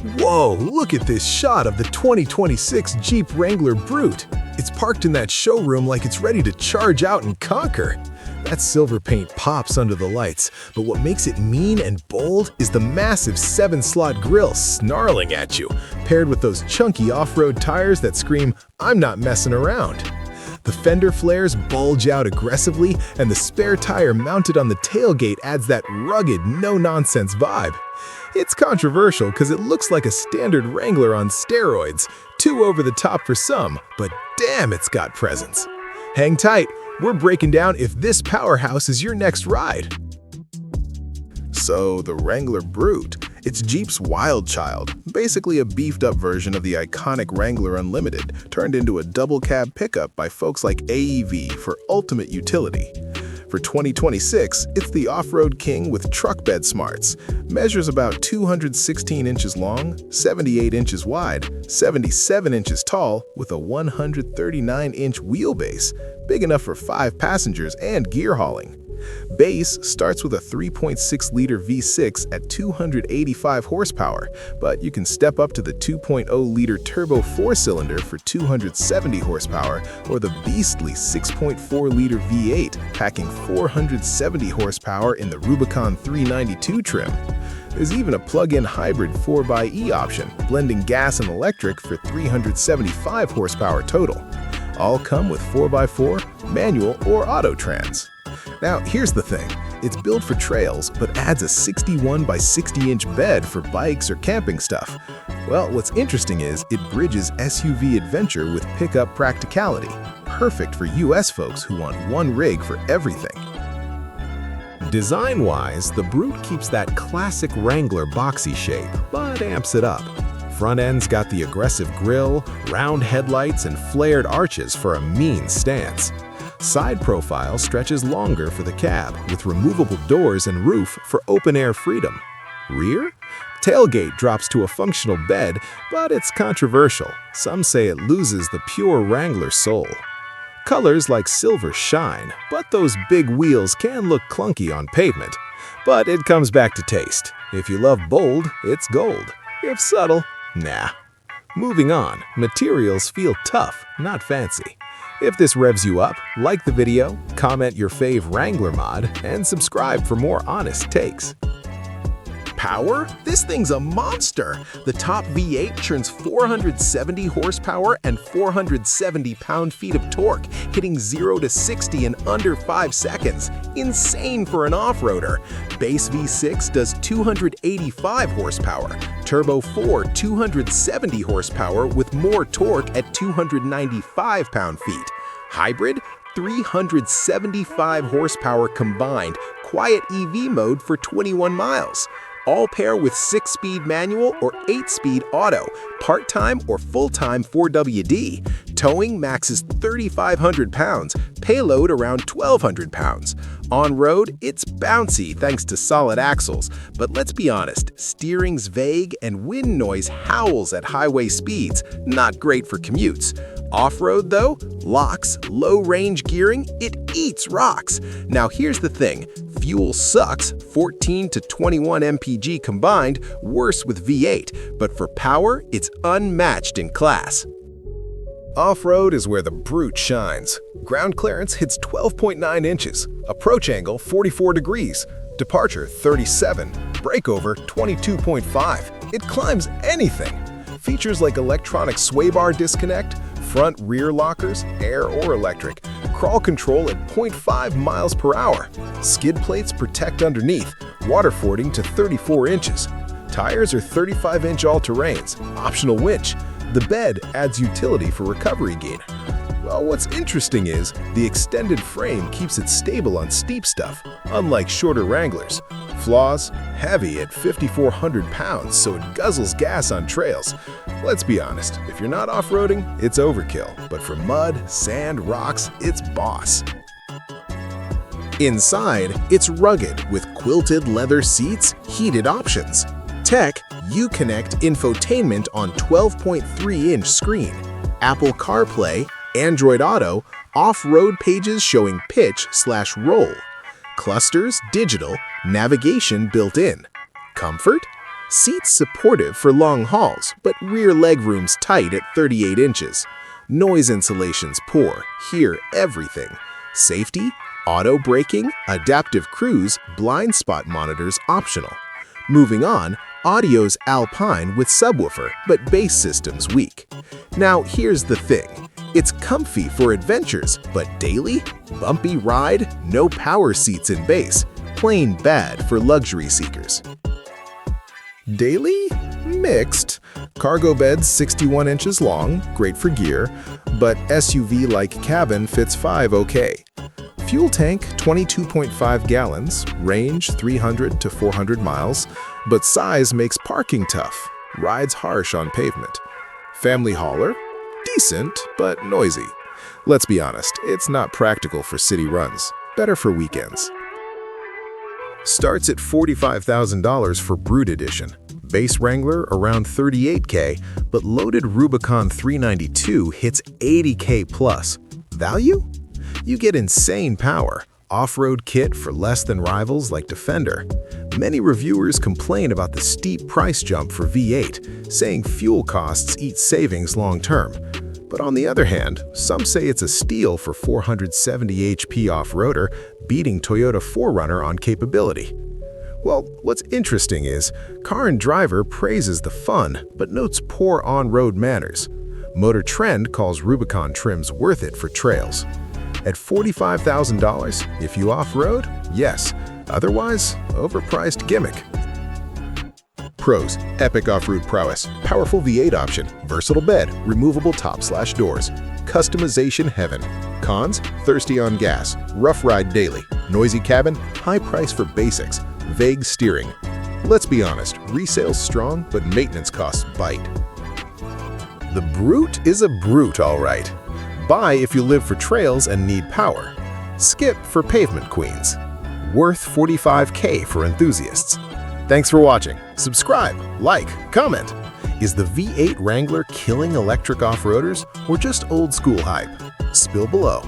Whoa, look at this shot of the 2026 Jeep Wrangler Brute. It's parked in that showroom like it's ready to charge out and conquer. That silver paint pops under the lights, but what makes it mean and bold is the massive 7-slot grille snarling at you, paired with those chunky off-road tires that scream, "I'm not messing around." The fender flares bulge out aggressively, and the spare tire mounted on the tailgate adds that rugged, no-nonsense vibe. It's controversial because it looks like a standard Wrangler on steroids, too over the top for some, but damn, it's got presence. Hang tight, we're breaking down if this powerhouse is your next ride. So, the Wrangler Brute. It's Jeep's wild child, basically a beefed-up version of the iconic Wrangler Unlimited, turned into a double-cab pickup by folks like AEV for ultimate utility. For 2026, it's the off-road king with truck bed smarts. Measures about 216 inches long, 78 inches wide, 77 inches tall, with a 139-inch wheelbase, big enough for 5 passengers and gear hauling. Base starts with a 3.6-liter V6 at 285 horsepower, but you can step up to the 2.0-liter turbo 4-cylinder for 270 horsepower or the beastly 6.4-liter V8 packing 470 horsepower in the Rubicon 392 trim. There's even a plug-in hybrid 4xe option, blending gas and electric for 375 horsepower total. All come with 4x4, manual, or auto trans. Now, here's the thing. It's built for trails, but adds a 61 by 60-inch bed for bikes or camping stuff. Well, what's interesting is it bridges SUV adventure with pickup practicality. Perfect for US folks who want one rig for everything. Design-wise, the Brute keeps that classic Wrangler boxy shape, but amps it up. Front end's got the aggressive grille, round headlights, and flared arches for a mean stance. Side profile stretches longer for the cab, with removable doors and roof for open-air freedom. Rear? Tailgate drops to a functional bed, but it's controversial. Some say it loses the pure Wrangler soul. Colors like silver shine, but those big wheels can look clunky on pavement. But it comes back to taste. If you love bold, it's gold. If subtle, nah. Moving on, materials feel tough, not fancy. If this revs you up, like the video, comment your fave Wrangler mod, and subscribe for more honest takes. Power? This thing's a monster! The top V8 churns 470 horsepower and 470 pound-feet of torque, hitting 0 to 60 in under 5 seconds. Insane for an off-roader. Base V6 does 285 horsepower. Turbo 4, 270 horsepower with more torque at 295 pound-feet. Hybrid? 375 horsepower combined, quiet EV mode for 21 miles. All pair with 6-speed manual or 8-speed auto, part-time or full-time 4WD. Towing maxes 3,500 pounds, payload around 1,200 pounds. On-road, it's bouncy thanks to solid axles, but let's be honest, steering's vague and wind noise howls at highway speeds, not great for commutes. Off-road though, locks, low-range gearing, it eats rocks. Now here's the thing, fuel sucks, 14 to 21 mpg combined, worse with V8, but for power, it's unmatched in class. Off-road is where the Brute shines. Ground clearance hits 12.9 inches, approach angle 44 degrees, departure 37, breakover 22.5. It climbs anything. Features like electronic sway bar disconnect, front rear lockers, air or electric, crawl control at 0.5 miles per hour, skid plates protect underneath, water fording to 34 inches. Tires are 35-inch all-terrains, optional winch. The bed adds utility for recovery gain. Well, what's interesting is the extended frame keeps it stable on steep stuff, unlike shorter Wranglers. Flaws? Heavy at 5,400 pounds, so it guzzles gas on trails. Let's be honest, if you're not off-roading, it's overkill, but for mud, sand, rocks, it's boss. Inside, it's rugged with quilted leather seats, heated options. Tech, Uconnect infotainment on 12.3-inch screen, Apple CarPlay, Android Auto, off-road pages showing pitch/roll. Clusters, digital, navigation built in. Comfort? Seats supportive for long hauls, but rear legroom's tight at 38 inches. Noise insulation's poor, hear everything. Safety, auto braking, adaptive cruise, blind spot monitors optional. Moving on, audio's alpine with subwoofer, but bass system's weak. Now here's the thing. It's comfy for adventures, but daily? Bumpy ride? No power seats in bass. Plain bad for luxury seekers. Daily? Mixed. Cargo bed's 61 inches long, great for gear, but SUV-like cabin fits 5 okay. Fuel tank 22.5 gallons, range 300 to 400 miles, but size makes parking tough, rides harsh on pavement. Family hauler? Decent, but noisy. Let's be honest, it's not practical for city runs, better for weekends. Starts at $45,000 for Brute Edition. Base Wrangler around $38K, but loaded Rubicon 392 hits $80K plus. Value? You get insane power, off-road kit for less than rivals like Defender. Many reviewers complain about the steep price jump for V8, saying fuel costs eat savings long-term. But on the other hand, some say it's a steal for 470 HP off-roader, beating Toyota 4Runner on capability. Well, what's interesting is, Car and Driver praises the fun, but notes poor on-road manners. Motor Trend calls Rubicon trims worth it for trails. At $45,000, if you off-road, yes. Otherwise, overpriced gimmick. Pros: epic off-road prowess, powerful V8 option, versatile bed, removable top/doors, customization heaven. Cons: thirsty on gas, rough ride daily, noisy cabin, high price for basics, vague steering. Let's be honest, resale's strong, but maintenance costs bite. The Brute is a brute, all right. Buy if you live for trails and need power. Skip for pavement queens. Worth $45K for enthusiasts. Thanks for watching. Subscribe, like, comment. Is the V8 Wrangler killing electric off-roaders or just old school hype? Spill below.